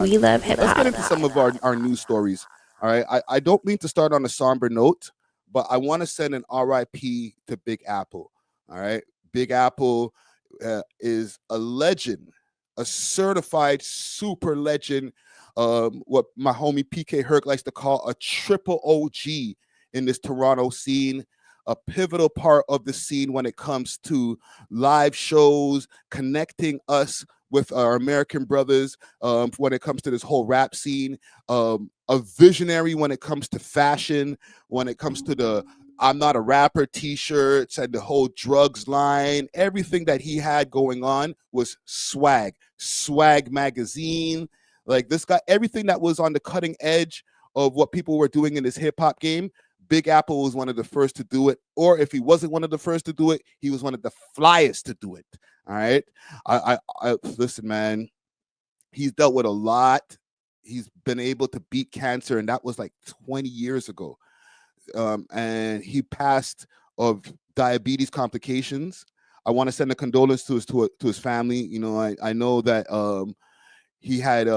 We love hip Let's get hop. into some of our news stories. All right. I don't mean to start on a somber note, but I want to send an RIP to Big Apple. All right. Big Apple is a legend, a certified super legend. What my homie PK Herc likes to call a triple OG in this Toronto scene, a pivotal part of the scene when it comes to live shows, connecting us with our American brothers when it comes to this whole rap scene, a visionary when it comes to fashion, when it comes to the I'm not a rapper t-shirts and the whole drugs line. Everything that he had going on was swag magazine. Like this guy, everything that was on the cutting edge of what people were doing in this hip hop game. Big Apple was one of the first to do it, or if he wasn't one of the first to do it, he was one of the flyest to do it. All right. I listen, man. He's dealt with a lot. He's been able to beat cancer, and that was like 20 years ago. And he passed of diabetes complications. I want to send a condolence to his family. You know, I know that he had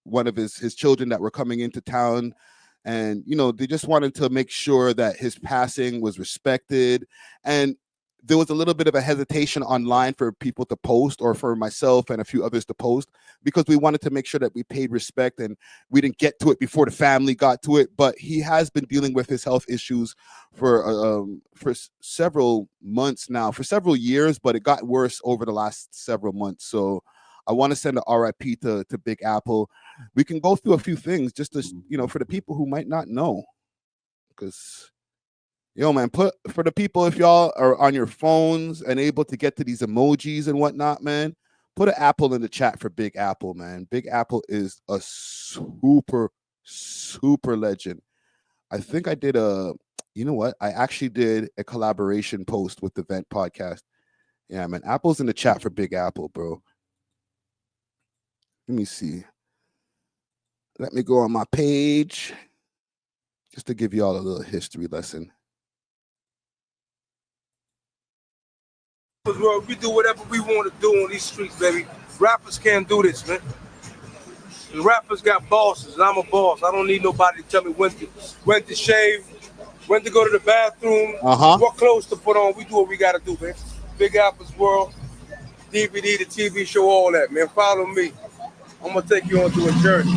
one of his children that were coming into town, and you know they just wanted to make sure that his passing was respected. And there was a little bit of a hesitation online for people to post, or for myself and a few others to post, because we wanted to make sure that we paid respect and we didn't get to it before the family got to it. But he has been dealing with his health issues for several months now, for several years, but it got worse over the last several months. So I want to send an RIP to Big Apple. We can go through a few things just to, you know, for the people who might not know. Because, yo, man, put for the people, if y'all are on your phones and able to get to these emojis and whatnot, man, put an apple in the chat for Big Apple, man. Big Apple is a super legend. I think I did you know what? I actually did a collaboration post with the Vent podcast. Yeah, man, Apple's in the chat for Big Apple, bro. Let me see. Let me go on my page just to give y'all a little history lesson. Well, we do whatever we want to do on these streets, baby. Rappers can't do this, man. The rappers got bosses, and I'm a boss. I don't need nobody to tell me when to shave, when to go to the bathroom, what clothes to put on. We do what we gotta do, man. Big Apple's World, DVD, the TV show, all that, man. Follow me. I'm gonna take you on to a journey.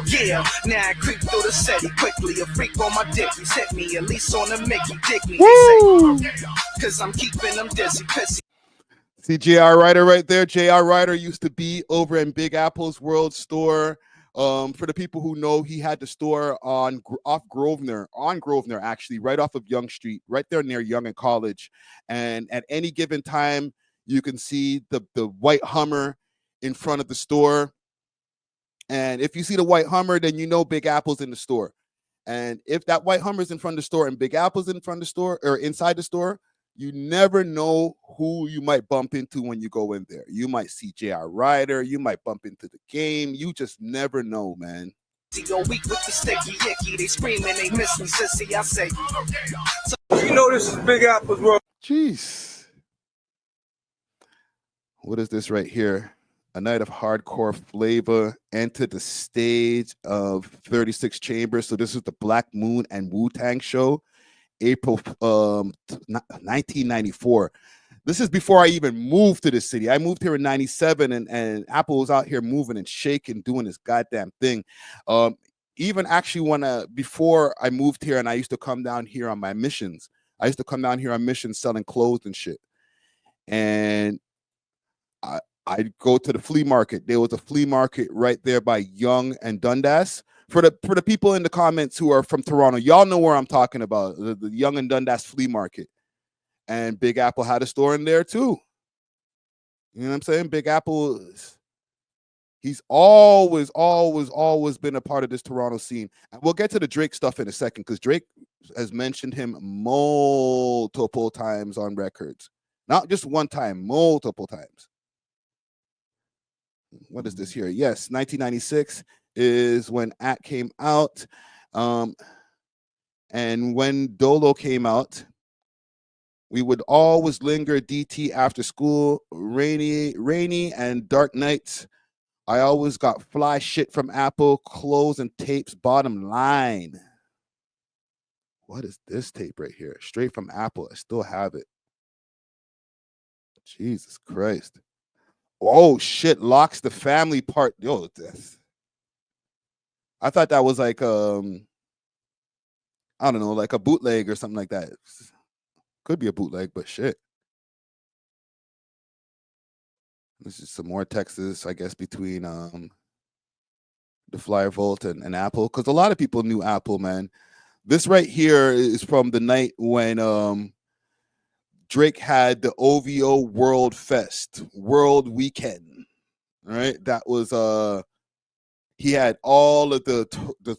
Yeah, now I creep through the city quickly. A freak on my dick, he's hit me, at least on the Mickey, dig me. They say, cause I'm keeping them dizzy, pissy. See J.R. Ryder right there. J.R. Ryder used to be over in Big Apple's World Store. For the people who know, he had the store on Grosvenor, actually, right off of Yonge Street, right there near Yonge and College. And at any given time, you can see the white Hummer in front of the store. And if you see the white Hummer, then you know Big Apple's in the store. And if that white Hummer's in front of the store and Big Apple's in front of the store or inside the store, you never know who you might bump into when you go in there. You might see J.R. Ryder. You might bump into the game. You just never know, man. Yo, weak with the sticky icky. They screaming, they miss me, sissy. I say, you know this is Big Apple's World. Jeez. What is this right here? A night of hardcore flavor entered the stage of 36 Chambers. So this is the Black Moon and Wu-Tang show, April 1994. This is before I even moved to the city. I moved here in 97, and Apple was out here moving and shaking, doing this goddamn thing. Even actually before I moved here and I used to come down here on my missions, I used to come down here on missions selling clothes and shit. And I'd go to the flea market. There was a flea market right there by Yonge and Dundas. For the people in the comments who are from Toronto, y'all know where I'm talking about, the Yonge and Dundas flea market. And Big Apple had a store in there too. You know what I'm saying? Big Apple, he's always been a part of this Toronto scene. And we'll get to the Drake stuff in a second, because Drake has mentioned him multiple times on records. Not just one time, multiple times. What is this here? Yes, 1996 is when At came out. And when Dolo came out, We would always linger DT after school, rainy and dark nights. I always got fly shit from Apple, clothes and tapes, bottom line. What is this tape right here? Straight from Apple. I still have it. Jesus Christ. Oh shit, Locks the Family part. Yo, I thought that was like I don't know, like a bootleg or something like that. Could be a bootleg, but shit. This is some more Texas, I guess, between the Flyer Vault and Apple, because a lot of people knew Apple, man. This right here is from the night when Drake had the OVO World Fest, World Weekend. Right? That was he had all of the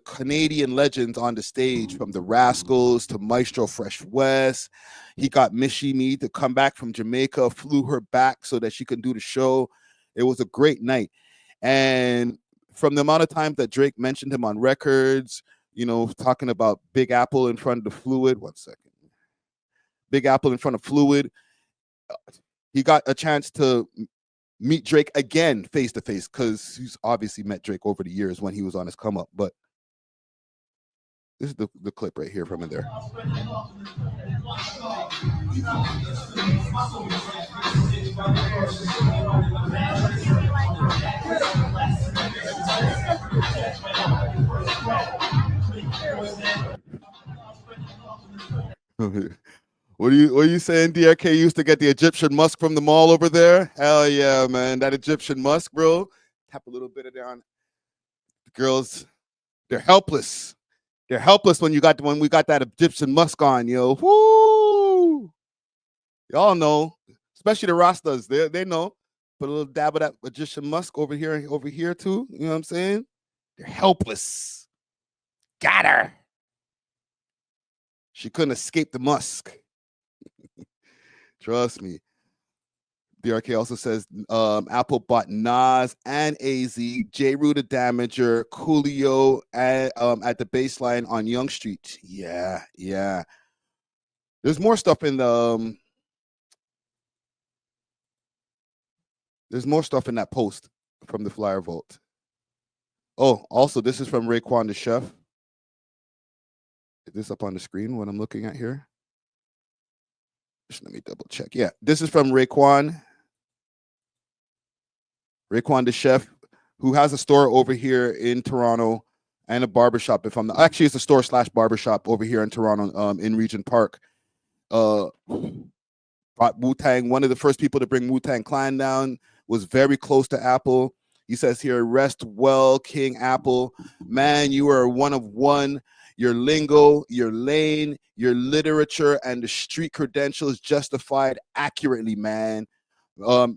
Canadian legends on the stage, from the Rascals to Maestro Fresh West. He got Michie Me to come back from Jamaica, flew her back so that she could do the show. It was a great night. And from the amount of times that Drake mentioned him on records, you know, talking about Big Apple in front of the Fluid. 1 second. Big Apple in front of Fluid. He got a chance to meet Drake again face to face, because he's obviously met Drake over the years when he was on his come up. But this is the clip right here from in there. What are you saying? DRK used to get the Egyptian musk from the mall over there. Hell yeah, man! That Egyptian musk, bro. Tap a little bit of down. The girls, they're helpless. They're helpless when we got that Egyptian musk on, yo. Woo! Y'all know, especially the Rastas. They know. Put a little dab of that Egyptian musk over here too. You know what I'm saying? They're helpless. Got her. She couldn't escape the musk. Trust me. DRK also says Apple bought Nas and AZ, J. Rue the Damager, Coolio at the baseline on Young Street. Yeah. There's more stuff in the there's more stuff in that post from the Flyer Vault. Oh, also, this is from Raekwon the Chef. Is this up on the screen, what I'm looking at here? Just let me double check. Yeah, this is from Raekwon the Chef, who has a store over here in Toronto and a barbershop. If I'm not, actually, it's a store / barbershop over here in Toronto, in Regent Park. Brought Wu-Tang, one of the first people to bring Wu-Tang Clan down, was very close to Apple. He says here, rest well, King Apple. Man, you are one of one. Your lingo, your lane, your literature, and the street credentials justified accurately, man.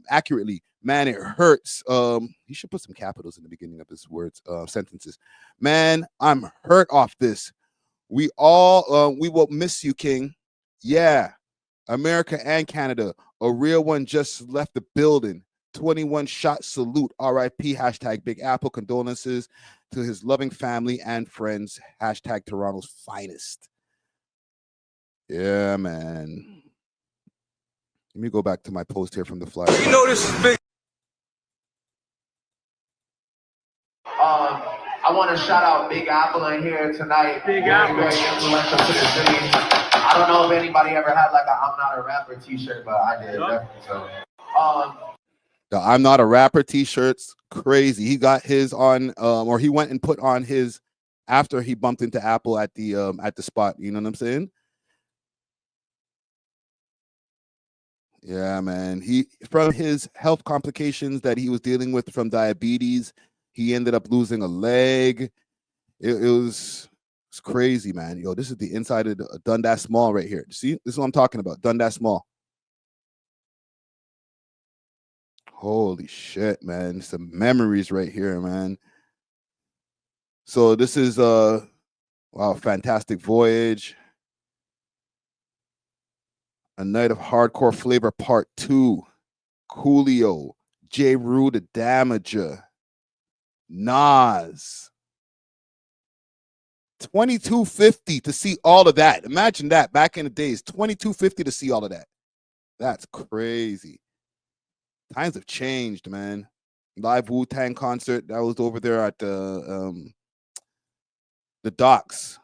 Accurately. Man, it hurts. You should put some capitals in the beginning of his words, sentences. Man, I'm hurt off this. We will miss you, King. Yeah. America and Canada. A real one just left the building. 21 shot salute. R.I.P. Hashtag Big Apple. Condolences to his loving family and friends. Hashtag Toronto's finest. Yeah, man. Let me go back to my post here from the Flyer. You know this is big. I want to shout out Big Apple in here tonight. Big Apple. Very influential to the city. I don't know if anybody ever had like a I'm Not a Rapper t-shirt, but I did. Yep. So, the I'm Not a Rapper t-shirts, crazy. He got his on, or he went and put on his after he bumped into Apple at the spot. You know what I'm saying? Yeah, man. He, from his health complications that he was dealing with from diabetes, he ended up losing a leg. It's crazy, man. Yo, this is the inside of the Dundas Mall right here. See, this is what I'm talking about. Dundas Mall. Holy shit, man. Some memories right here, man. So this is wow, Fantastic Voyage. A Night of Hardcore Flavor Part 2. Coolio. J. Rue the Damager. Nas. $22.50 to see all of that. Imagine that back in the days. $22.50 to see all of that. That's crazy. Times have changed, man. Live Wu-Tang concert that was over there at the Docks,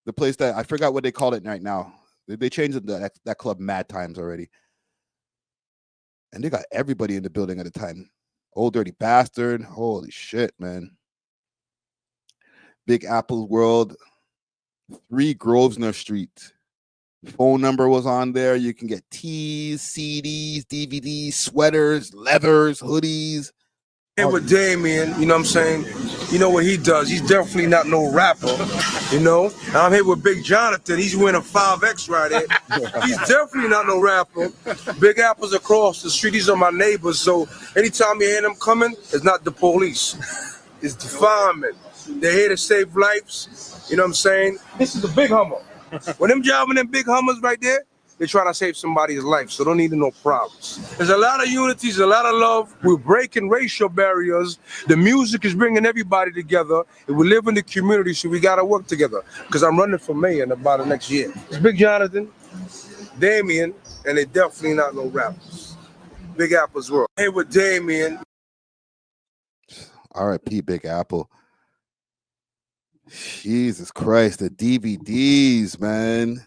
the place that I forgot what they call it right now. They changed that club mad times already, and they got everybody in the building at the time. Old Dirty Bastard, holy shit, man. Big Apple World, 3 Grosvenor Street. Phone number was on there. You can get tees, CDs, DVDs, sweaters, leathers, hoodies. Here with Damien, you know what I'm saying? You know what he does. He's definitely not no rapper, you know? And I'm here with Big Jonathan. He's winning 5X right here. He's definitely not no rapper. Big Apple's across the street. These are my neighbors. So anytime you hear them coming, it's not the police. It's the firemen. They're here to save lives. You know what I'm saying? This is a big Hummer. When them driving them big Hummers right there, they're trying to save somebody's life, so don't need no problems. There's a lot of unity, there's a lot of love. We're breaking racial barriers. The music is bringing everybody together. And we live in the community, so we got to work together. Because I'm running for mayor in about the next year. It's Big Jonathan, Damien, and they're definitely not no rappers. Big Apple's world. Hey, with Damien. R.I.P. Big Apple. Jesus Christ, the DVDs, man.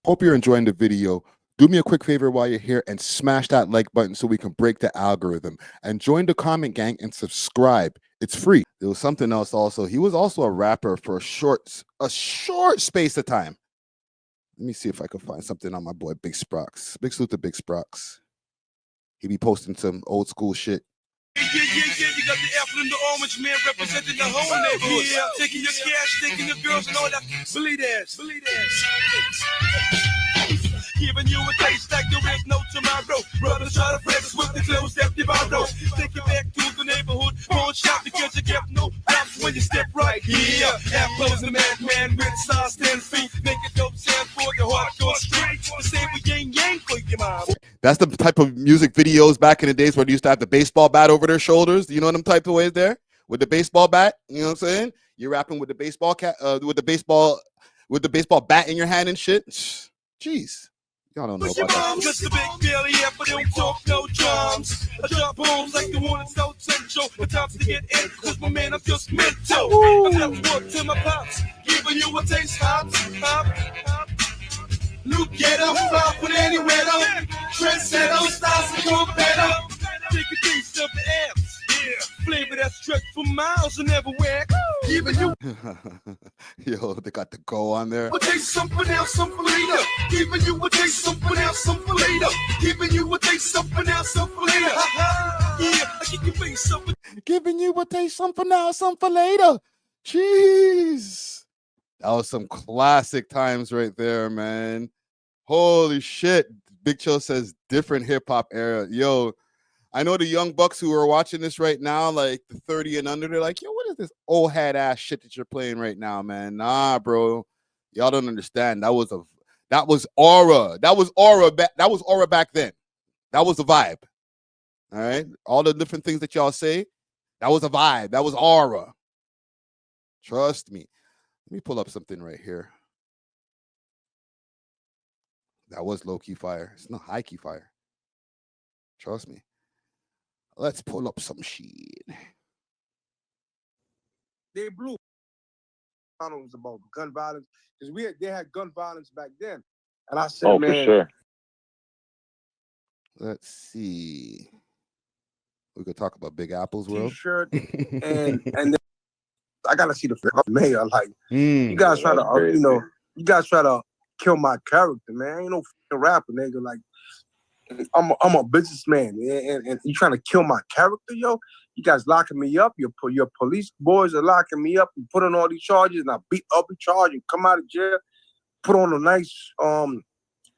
Hope you're enjoying the video. Do me a quick favor while you're here and smash that like button so we can break the algorithm. And join the comment gang and subscribe. It's free. There was something else also. He was also a rapper for a short space of time. Let me see if I can find something on my boy Big Sprox. Big salute to Big Sprox. He be posting some old school shit. Yeah, you got the apple and the orange, man, representing the whole neighborhood. Yeah, taking your cash, taking your girls and all that. Believe that. Giving you a taste like there is no tomorrow. Brothers try to flex with the clothes that they borrow. Take you back to the neighborhood, pawn shop because you get no props when you step right here. Apple's the man with size 10 feet. Make it dope sound for your hardcore straight. The same with yang for your mom. That's the type of music videos back in the days where they used to have the baseball bat over their shoulders. You know them type of ways there? With the baseball bat, you know what I'm saying? You're rapping with the baseball with the baseball bat in your hand and shit. Jeez. Y'all don't know about that. Just a big belly, yeah, but don't talk no drums. I drop bombs like the one in South Central. But times to get in, cause my man, I'm just mental. I never work to my pops, giving you a taste, hop. Look at them, flop with any weather. Trendsetter, styles and go better. Take a taste of the amps, yeah. Flavor that stretch for miles and never whack. Giving you Yo, they got the go on there. a taste, something else, something later. Giving you a taste, something else, something later. Giving you a taste, something else, something later. Yeah, I get your face something. Giving you a taste, something now, something later. Jeez. That was some classic times right there, man. Holy shit. Big Chill says different hip-hop era. Yo, I know the young bucks who are watching this right now, like the 30 and under, they're like, yo, what is this old hat ass shit that you're playing right now, man? Nah, bro. Y'all don't understand. That was aura. That was aura back then. That was the vibe. All right. All the different things that y'all say, that was a vibe. That was aura. Trust me. Let me pull up something right here. That was low-key fire. It's not high-key fire. Trust me. Let's pull up some shit. They blew. I don't know about gun violence because they had gun violence back then, and I said, man, for sure. Let's see. We could talk about Big Apple's world. T-shirt and then I gotta see the mayor. Like you guys try to, you guys try to kill my character, man. I ain't no rapper, nigga. Like I'm a businessman, and you trying to kill my character, yo. You guys locking me up. Your police boys are locking me up and put on all these charges, and I beat up the charge and come out of jail. Put on a nice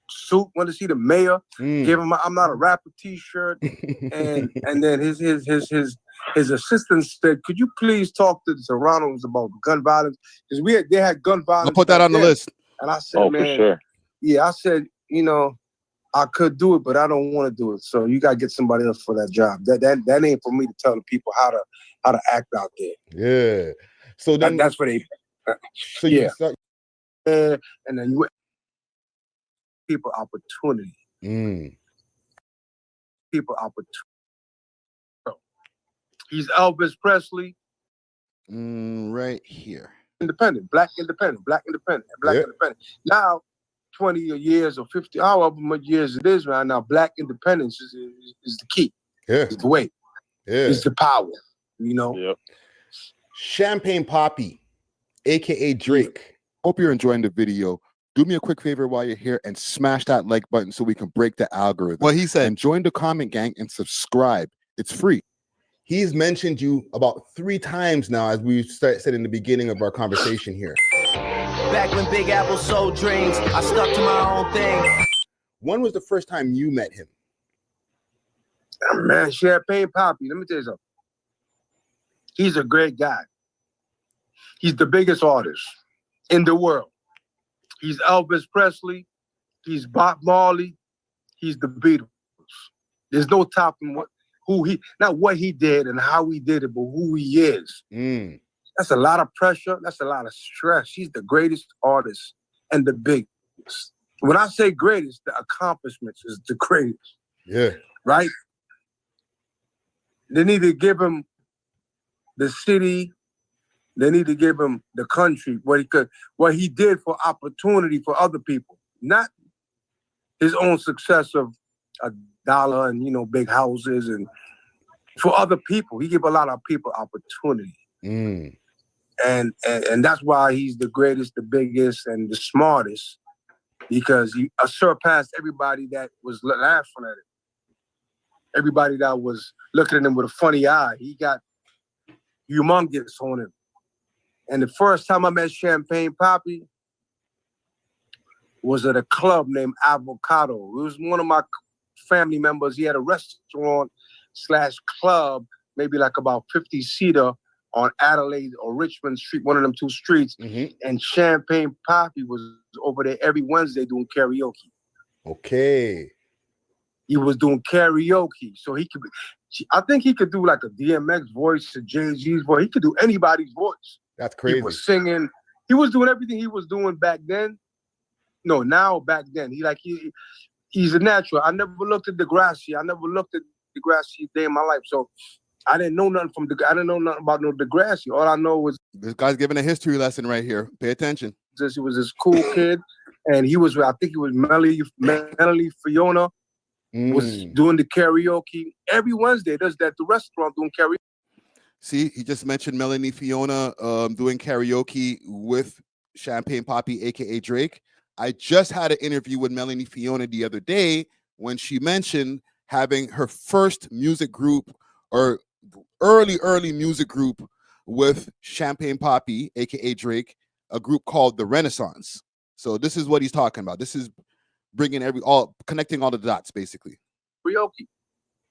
suit. Went to see the mayor. Gave him I'm not a rapper T-shirt, and then his assistant said, "Could you please talk to the Serranos about gun violence? Because they had gun violence." I'll put that on the list. And I said, man, for sure. Yeah, I said, I could do it, but I don't want to do it. So you gotta get somebody else for that job. That ain't for me to tell the people how to act out there. Yeah. So then that's where So you start, and then you people opportunity. People opportunity. He's Elvis Presley. Right here. Independent, black independent, black independent, black independent. Now, 20 years or 50, however much years it is right now, black independence is the key. Is the way. Is the power. You know? Champagne Papi, aka Drake. Hope you're enjoying the video. Do me a quick favor while you're here and smash that like button so we can break the algorithm. What he said. And join the comment gang and subscribe. It's free. He's mentioned you about 3 times now, as we said in the beginning of our conversation here. Back when Big Apple sold dreams, I stuck to my own thing. When was the first time you met him? Man, Champagne Papi, let me tell you something. He's a great guy. He's the biggest artist in the world. He's Elvis Presley. He's Bob Marley. He's the Beatles. There's no topping not what he did and how he did it, but who he is. That's a lot of pressure. That's a lot of stress. He's the greatest artist and the biggest. When I say greatest, the accomplishments is the greatest. Yeah. Right? They need to give him the city. They need to give him the country, what he did for opportunity for other people, not his own success of $1 and big houses, and for other people. He gave a lot of people opportunity, and that's why he's the greatest, the biggest, and the smartest, because he surpassed everybody that was laughing at him, everybody that was looking at him with a funny eye. He got humongous on him. And the first time I met Champagne Papi was at a club named A.W.O.L. It was one of my family members. He had a restaurant/club, maybe like about 50-seater on Adelaide or Richmond Street, one of them 2 streets. And Champagne Papi was over there every Wednesday doing karaoke. Okay. He was doing karaoke. So I think he could do like a DMX voice, a Jay-Z's voice. He could do anybody's voice. That's crazy. He was singing. He was doing everything he was doing back then. No, now back then. He's a natural. I never looked at Degrassi. I never looked at Degrassi a day in my life. So I didn't know nothing I didn't know nothing about no Degrassi. All I know was this guy's giving a history lesson right here. Pay attention. He was this cool kid, and I think he was Melanie Fiona was doing the karaoke every Wednesday. Does that the restaurant doing karaoke? See, he just mentioned Melanie Fiona doing karaoke with Champagne Papi, aka Drake. I just had an interview with Melanie Fiona the other day when she mentioned having her first music group or early music group with Champagne Papi, aka Drake, a group called The Renaissance. So this is what he's talking about. This is bringing connecting all the dots, basically. Karaoke.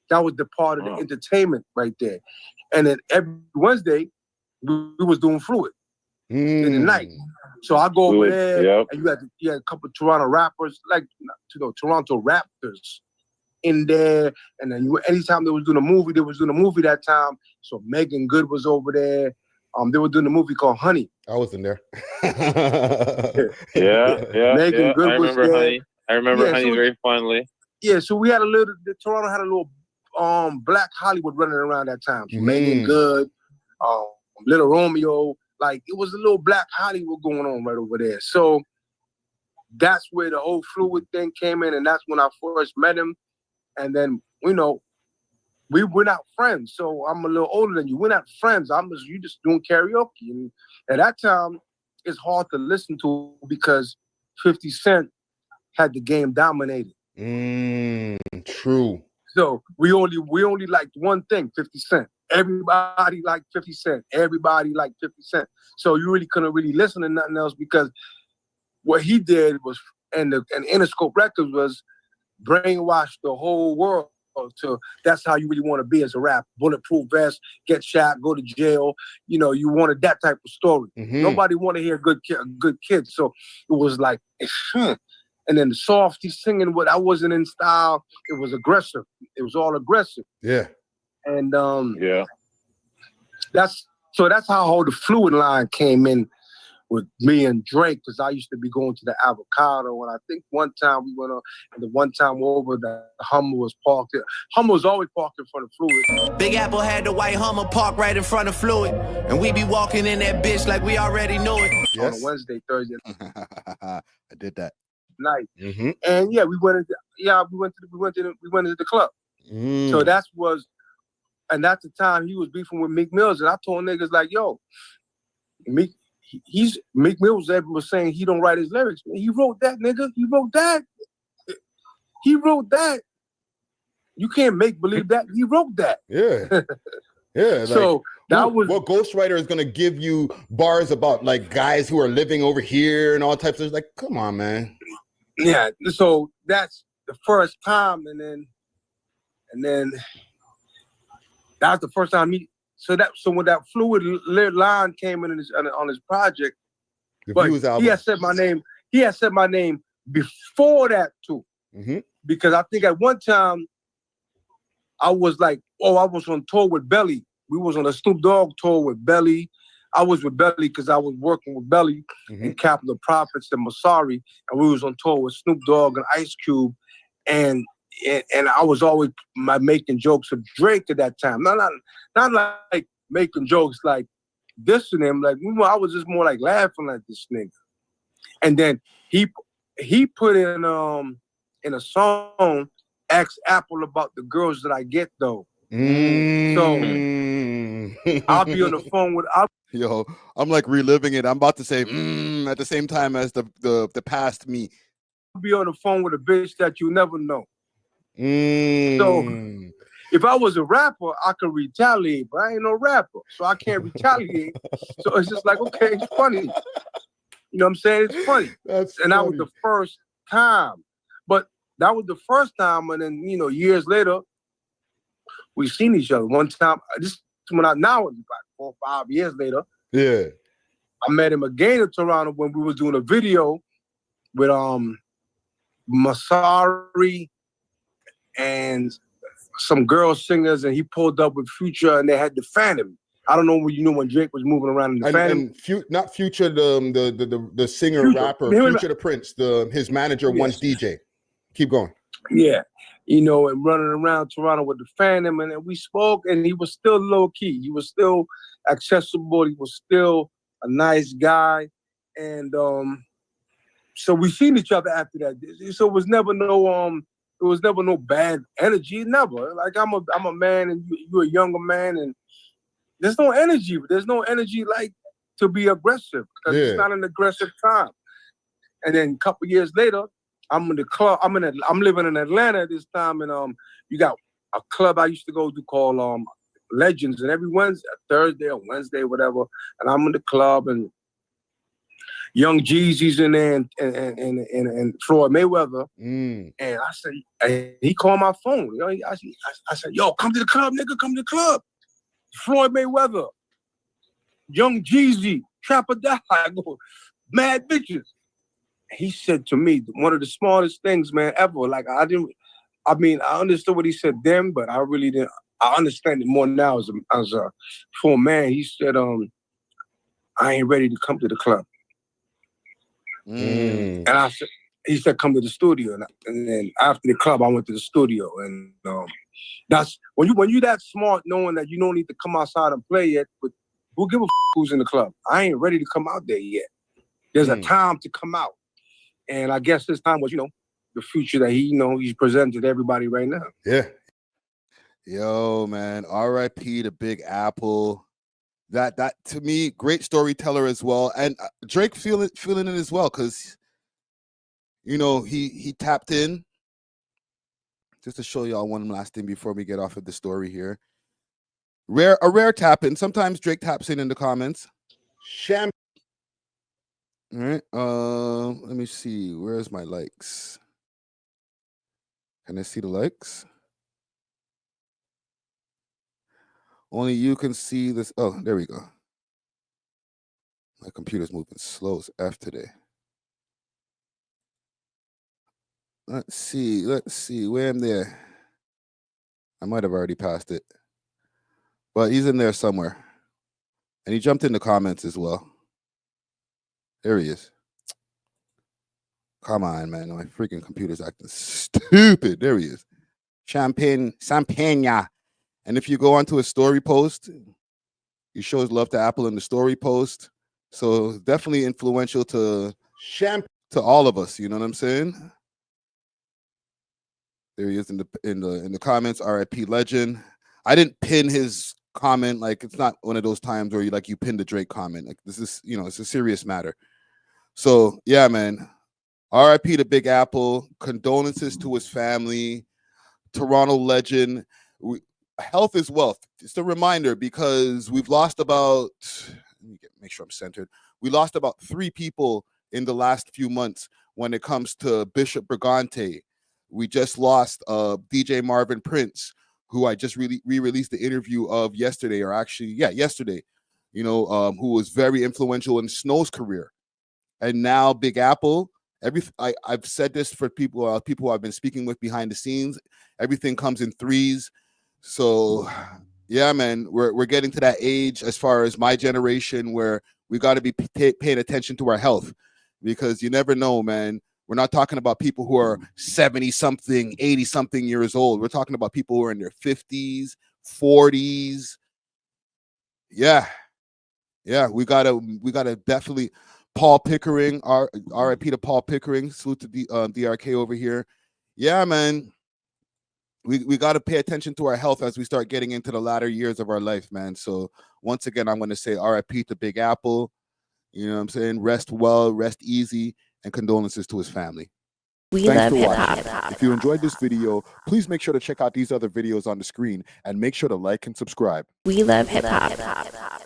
That was the part of the entertainment right there. And then every Wednesday, we was doing Fluid in the night. So I go over there, and you had a couple of Toronto rappers, like Toronto Raptors in there. And then anytime they was doing a movie, that time. So Megan Good was over there. They were doing a movie called Honey. I was in there. Megan Good was there. Honey. I remember Honey very fondly. Yeah, so we had Toronto had a little Black Hollywood running around that time. So Megan Good, Little Romeo, like it was a little Black Hollywood going on right over there. So that's where the whole Fluid thing came in, and that's when I first met him. And then we're not friends. So I'm a little older than you. We're not friends. You just doing karaoke. And at that time, it's hard to listen to because 50 Cent had the game dominated. True. So we only liked one thing, 50 Cent. Everybody liked 50 Cent. Everybody liked 50 Cent. So you really couldn't really listen to nothing else because what he did was, and Interscope Records was brainwash the whole world to that's how you really want to be as a rapper. Bulletproof vest, get shot, go to jail. You wanted that type of story. Nobody wanted to hear good kids. So it was like, and then the softy singing what I wasn't in style. It was aggressive. It was all aggressive. Yeah. And that's how the Fluid line came in with me and Drake, because I used to be going to the Avocado, and I think one time we went on, and the one time over, the Hummer was parked there. Hummer was always parked in front of Fluid. Big Apple had the white Hummer parked right in front of Fluid, and we be walking in that bitch like we already knew it. On a Wednesday, Thursday. I did that night. And yeah, we went into the club. So that was, and that's the time he was beefing with Meek Mills, and I told niggas like, yo, Meek Mills was saying he don't write his lyrics. Man, he wrote that, nigga. He wrote that. He wrote that. You can't make believe that. He wrote that. Yeah. Yeah. So that was what ghostwriter is gonna give you bars about like guys who are living over here and all types of like, come on, man. Yeah. So that's the first time, and then that's the first time So when that Fluid line came in on his project, but he had said my name. He had said my name before that too, because I think at one time I was like, I was on tour with Belly. We was on a Snoop Dogg tour with Belly. I was with Belly because I was working with Belly and Capital Prophets and Masari, and we was on tour with Snoop Dogg and Ice Cube, and I was always making jokes of Drake at that time. Not like making jokes like dissing him. Like I was just more like laughing at this nigga. And then he put in a song, Ask Apple about the girls that I get though. So I'll be on the phone with. Yo, I'm like reliving it. I'm about to say at the same time as the past me. I'll be on the phone with a bitch that you never know. So if I was a rapper, I could retaliate, but I ain't no rapper, so I can't retaliate. So it's just like, okay, it's funny. You know what I'm saying? It's funny. That was the first time. But that was the first time, and then, years later, we seen each other. One time, now it's like 4 or 5 years later. Yeah. I met him again in Toronto when we was doing a video with Masari and some girl singers, and he pulled up with Future, and they had the Phantom. I don't know when Drake was moving around in the Phantom. Not Future, the singer Future, rapper, Future the Prince, his manager once DJ. Keep going. Yeah, and running around Toronto with the Phantom, and then we spoke, and he was still low key. He was still accessible. He was still a nice guy, and so we seen each other after that. So it was never no bad energy. Never. Like I'm a man, and you're a younger man, and there's no energy. There's no energy like to be aggressive because it's not an aggressive time. And then a couple years later, I'm in the club. I'm living in Atlanta this time, and you got a club I used to go to called Legends, and every Thursday or Wednesday, whatever. And I'm in the club, and Young Jeezy's in there, and Floyd Mayweather. And I said, and he called my phone. I said, yo, come to the club, nigga, come to the club. Floyd Mayweather, Young Jeezy, Trapper Die, I go, mad bitches. He said to me, one of the smartest things, man, ever. Like I understood what he said then, but I really didn't. I understand it more now as a full man. He said, I ain't ready to come to the club. And he said, come to the studio. And then after the club, I went to the studio. And that's when you that smart, knowing that you don't need to come outside and play yet, but who give a who's in the club? I ain't ready to come out there yet. There's a time to come out. And I guess this time was, the future that he's presenting to everybody right now. Yeah. Yo, man, R.I.P. to Big Apple. That to me, great storyteller as well. And Drake feeling it as well, because he tapped in. Just to show y'all one last thing before we get off of the story here. A rare tap in. Sometimes Drake taps in the comments. All right. Let me see. Where's my likes? Can I see the likes? Only you can see this. Oh, there we go. My computer's moving slow as F today. Let's see. Where am there? I might have already passed it. But he's in there somewhere. And he jumped in the comments as well. There he is. Come on, man. My freaking computer's acting stupid. There he is. Champagne. And if you go onto a story post, he shows love to Apple in the story post. So definitely influential to all of us. You know what I'm saying? There he is in the comments. R.I.P. legend. I didn't pin his comment. Like, it's not one of those times where you pin the Drake comment. Like, this is, it's a serious matter. So yeah, man. R.I.P. to Big Apple. Condolences to his family. Toronto legend. Health is wealth. Just a reminder, because we've lost about, let me make sure I'm centered. We lost about 3 people in the last few months when it comes to Bishop Brigante. We just lost DJ Marvin Prince, who I just re-released the interview of yesterday, yesterday, who was very influential in Snow's career. And now Big Apple. I've said this for people who I've been speaking with behind the scenes. Everything comes in threes. So yeah, man, we're getting to that age, as far as my generation, where we got to be paying attention to our health, because you never know, man. We're not talking about people who are 70-something, 80-something years old. We're talking about people who are in their 50s, 40s. Yeah, we gotta definitely. Paul Pickering, R.I.P. to Paul Pickering. Salute to DRK over here. Yeah, man. We got to pay attention to our health as we start getting into the latter years of our life, man. So once again, I'm going to say R.I.P. to Big Apple. You know what I'm saying? Rest well, rest easy, and condolences to his family. Thanks for watching. If you enjoyed this video, please make sure to check out these other videos on the screen, and make sure to like and subscribe. We love hip hop.